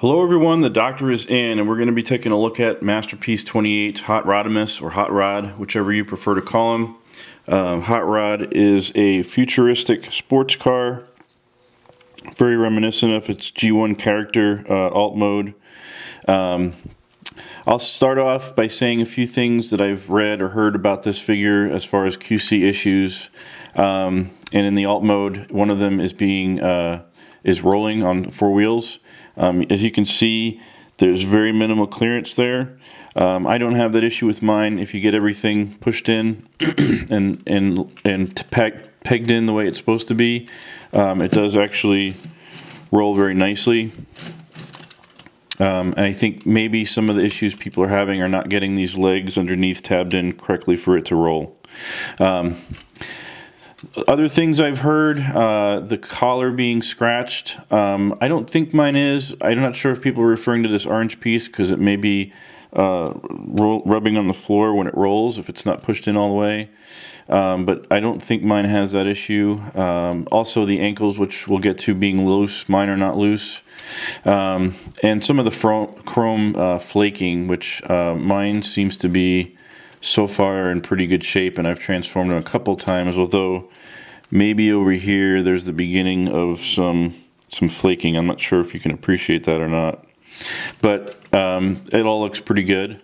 Hello everyone, the doctor is in and we're going to be taking a look at Masterpiece 28 Hot Rodimus, or Hot Rod, whichever you prefer to call him. Hot Rod is a futuristic sports car, very reminiscent of its G1 character alt mode. I'll start off by saying a few things that I've read or heard about this figure as far as QC issues. And in the alt mode, one of them is rolling on four wheels. As you can see, there's very minimal clearance there. I don't have that issue with mine. If you get everything pushed in and pegged in the way it's supposed to be, it does actually roll very nicely. And I think maybe some of the issues people are having are not getting these legs underneath tabbed in correctly for it to roll. Other things I've heard, the collar being scratched. I don't think mine is. I'm not sure if people are referring to this orange piece because it may be rubbing on the floor when it rolls if it's not pushed in all the way. But I don't think mine has that issue. Also the ankles, which we'll get to, being loose. Mine are not loose. And some of the chrome flaking, which mine seems to be so far in pretty good shape, and I've transformed them a couple times, although maybe over here there's the beginning of some flaking. I'm not sure if you can appreciate that or not, but it all looks pretty good.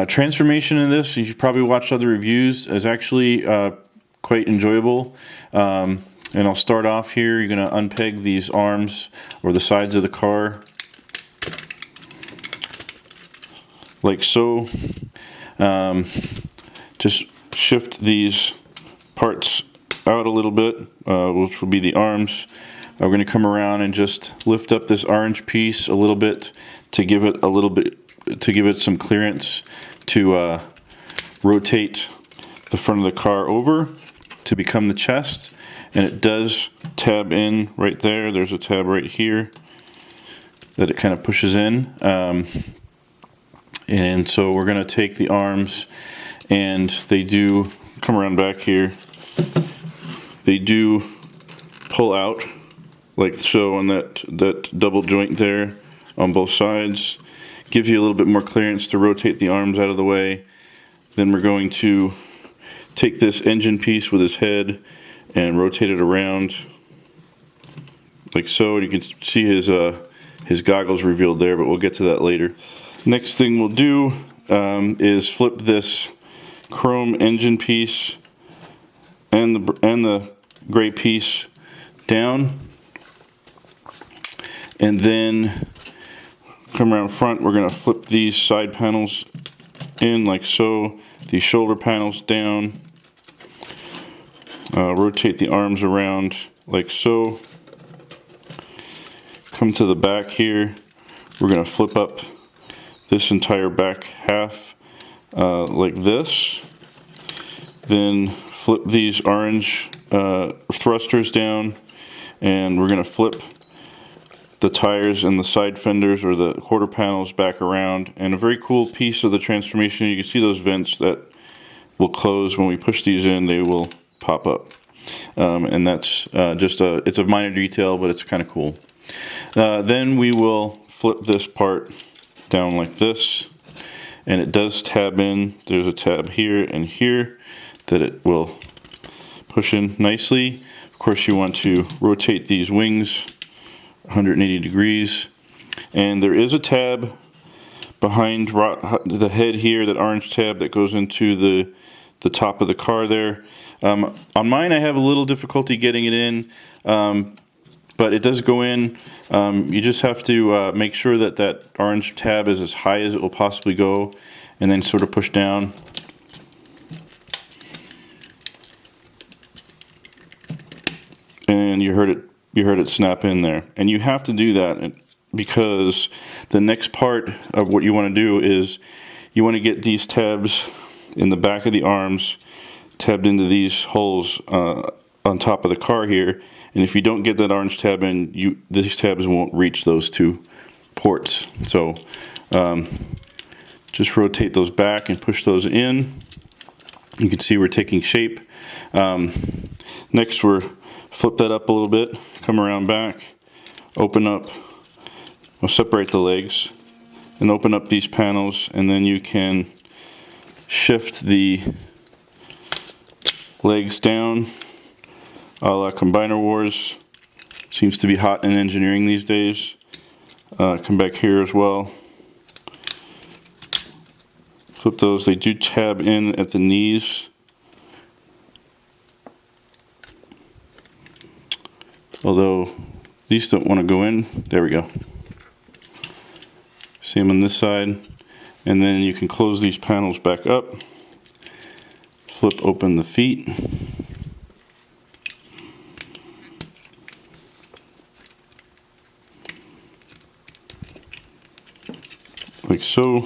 Transformation in this, you've probably watched other reviews, is actually quite enjoyable. And I'll start off here. You're going to unpeg these arms or the sides of the car like so. Just shift these parts out a little bit, which will be the arms. We're going to come around and just lift up this orange piece a little bit to give it some clearance to rotate the front of the car over to become the chest. And it does tab in right there. There's a tab right here that it kind of pushes in. And so we're going to take the arms, and they do come around back here. They do pull out like so on that double joint there on both sides. Gives you a little bit more clearance to rotate the arms out of the way. Then we're going to take this engine piece with his head and rotate it around like so. And you can see his goggles revealed there, but we'll get to that later. Next thing we'll do is flip this chrome engine piece and the gray piece down, and then come around front. We're going to flip these side panels in like so, these shoulder panels down, rotate the arms around like so, come to the back here. We're going to flip up this entire back half like this, then flip these orange thrusters down, and we're going to flip the tires and the side fenders or the quarter panels back around. And a very cool piece of the transformation, you can see those vents that will close when we push these in. They will pop up, and that's it's a minor detail, but it's kind of cool. Then we will flip this part down like this, and it does tab in. There's a tab here and here that it will push in nicely. Of course, you want to rotate these wings 180 degrees, and there is a tab behind the head here, that orange tab that goes into the top of the car there. On mine I have a little difficulty getting it in, but it does go in. You just have to make sure that that orange tab is as high as it will possibly go, and then sort of push down. And you heard it snap in there. And you have to do that because the next part of what you want to do is you want to get these tabs in the back of the arms tabbed into these holes on top of the car here. And if you don't get that orange tab in, these tabs won't reach those two ports. So just rotate those back and push those in. You can see we're taking shape. Next, we're flip that up a little bit, come around back, open up, we'll separate the legs, and open up these panels, and then you can shift the legs down, a la Combiner Wars. Seems to be hot in engineering these days. Come back here as well. Flip those, they do tab in at the knees. Although these don't want to go in. There we go. Same on this side. And then you can close these panels back up. Flip open the feet. Like so.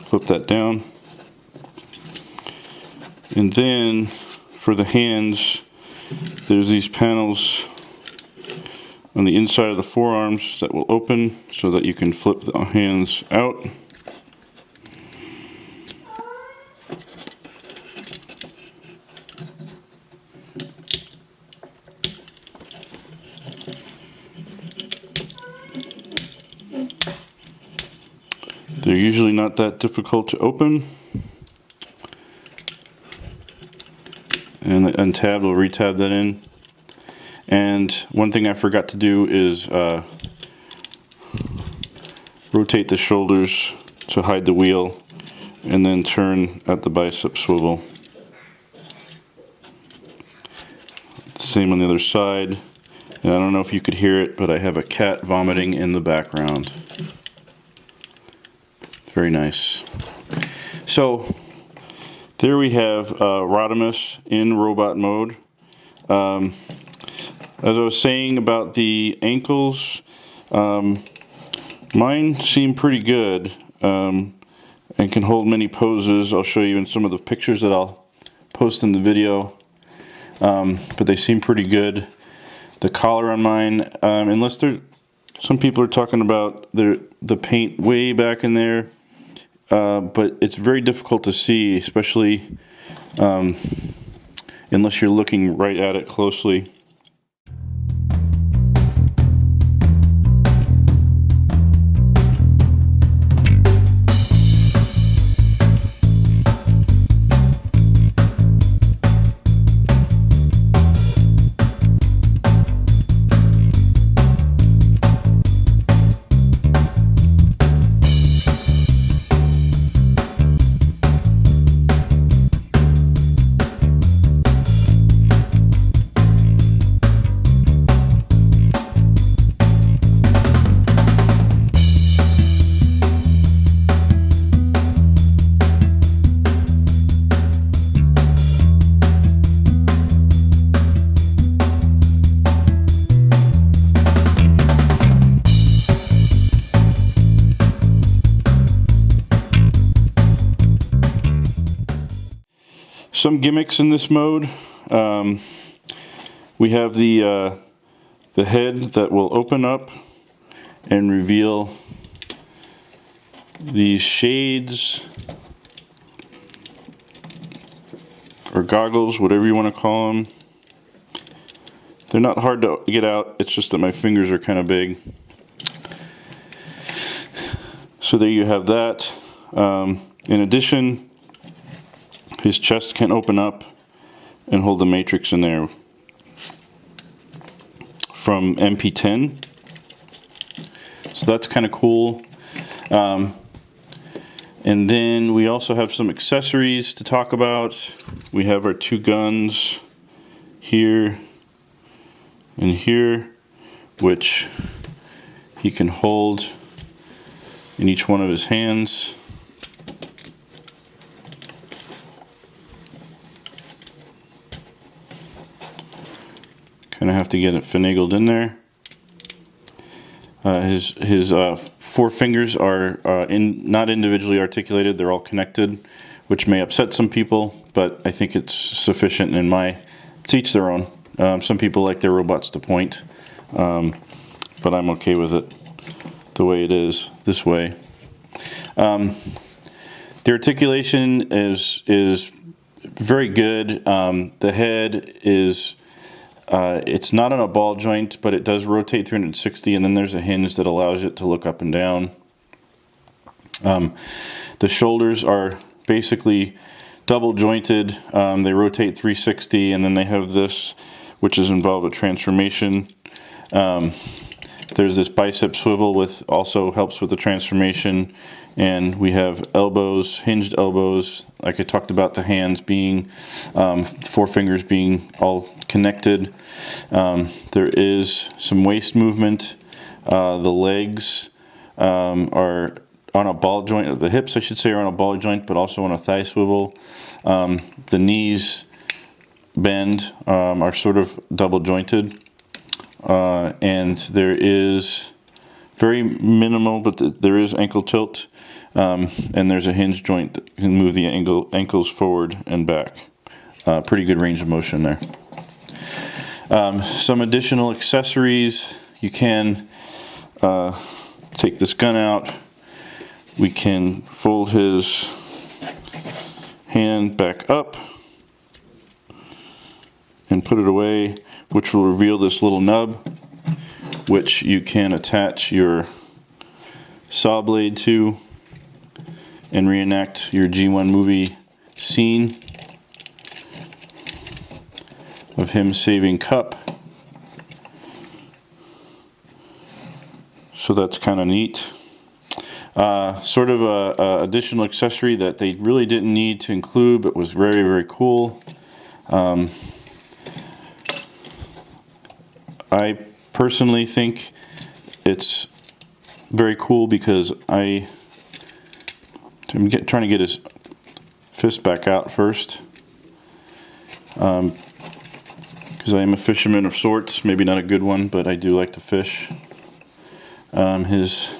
Flip that down. And then for the hands, there's these panels on the inside of the forearms that will open so that you can flip the hands out. They're usually not that difficult to open. And the untab will retab that in. And one thing I forgot to do is rotate the shoulders to hide the wheel, and then turn at the bicep swivel. Same on the other side. And I don't know if you could hear it, but I have a cat vomiting in the background. Very nice. So there we have Rodimus in robot mode. As I was saying about the ankles, mine seem pretty good and can hold many poses. I'll show you in some of the pictures that I'll post in the video, but they seem pretty good. The collar on mine, unless some people are talking about the paint way back in there, but it's very difficult to see, especially unless you're looking right at it closely. Some gimmicks in this mode. We have the head that will open up and reveal these shades or goggles, whatever you want to call them. They're not hard to get out, it's just that my fingers are kind of big. So there you have that. In addition, his chest can open up and hold the matrix in there from MP-10. So that's kind of cool. And then we also have some accessories to talk about. We have our two guns here and here, which he can hold in each one of his hands. Kind of have to get it finagled in there. His four fingers are not individually articulated, they're all connected, which may upset some people, but I think it's sufficient in my, to each their own. Some people like their robots to point, but I'm okay with it the way it is, this way. The articulation is very good. The head is, it's not on a ball joint, but it does rotate 360, and then there's a hinge that allows it to look up and down. The shoulders are basically double jointed. They rotate 360, and then they have this, which is involved with transformation. There's this bicep swivel, with also helps with the transformation, and we have elbows, hinged elbows, like I talked about, the hands being, four fingers being all connected. There is some waist movement. The legs are on a ball joint, the hips I should say are on a ball joint, but also on a thigh swivel. The knees bend, are sort of double jointed. And there is very minimal, but there is ankle tilt, and there's a hinge joint that can move the ankles forward and back. Pretty good range of motion there. Some additional accessories. You can take this gun out. We can fold his hand back up and put it away, which will reveal this little nub, which you can attach your saw blade to and reenact your G1 movie scene of him saving Cup. So that's kind of neat. Sort of a additional accessory that they really didn't need to include, but was very, very cool. I personally think it's very cool because I'm trying to get his fist back out first, because I am a fisherman of sorts, maybe not a good one, but I do like to fish. His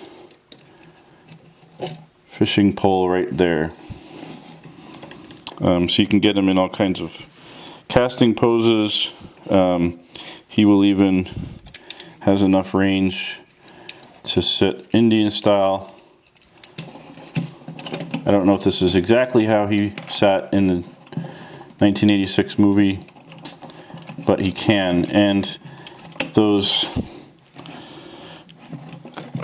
fishing pole right there. So you can get him in all kinds of casting poses. He will even has enough range to sit Indian style. I don't know if this is exactly how he sat in the 1986 movie, but he can. And those,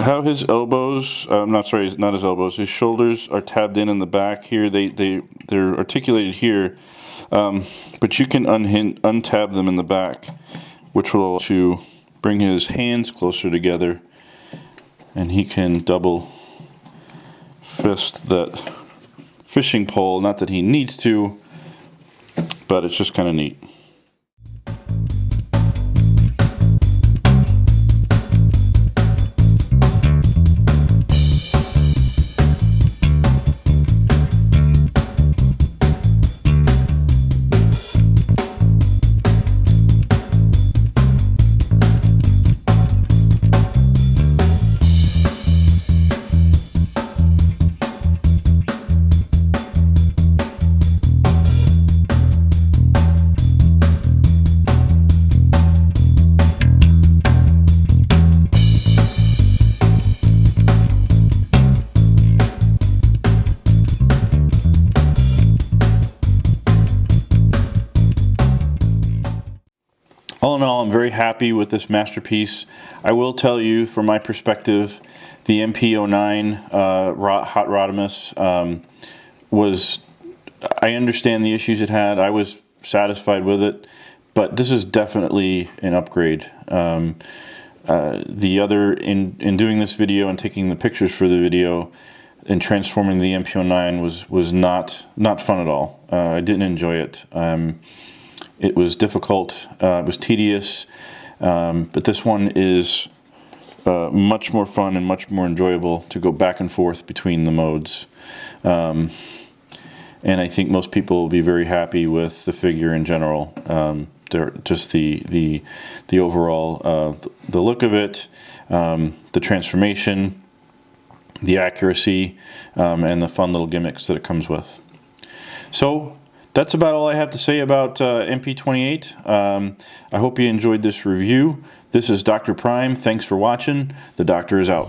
how his elbows, not his elbows, his shoulders are tabbed in the back here. They're articulated here, but you can untab them in the back, which will allow to bring his hands closer together, and he can double fist that fishing pole. Not that he needs to, but it's just kind of neat. All in all, I'm very happy with this masterpiece. I will tell you, from my perspective, the MP-29 Hot Rodimus was, I understand the issues it had. I was satisfied with it, but this is definitely an upgrade. The other, in doing this video and taking the pictures for the video, and transforming the MP-29 was not fun at all. I didn't enjoy it. It was difficult. It was tedious. But this one is much more fun and much more enjoyable to go back and forth between the modes. And I think most people will be very happy with the figure in general. Just the overall the look of it, the transformation, the accuracy, and the fun little gimmicks that it comes with. So that's about all I have to say about MP-28. I hope you enjoyed this review. This is Dr. Prime. Thanks for watching. The doctor is out.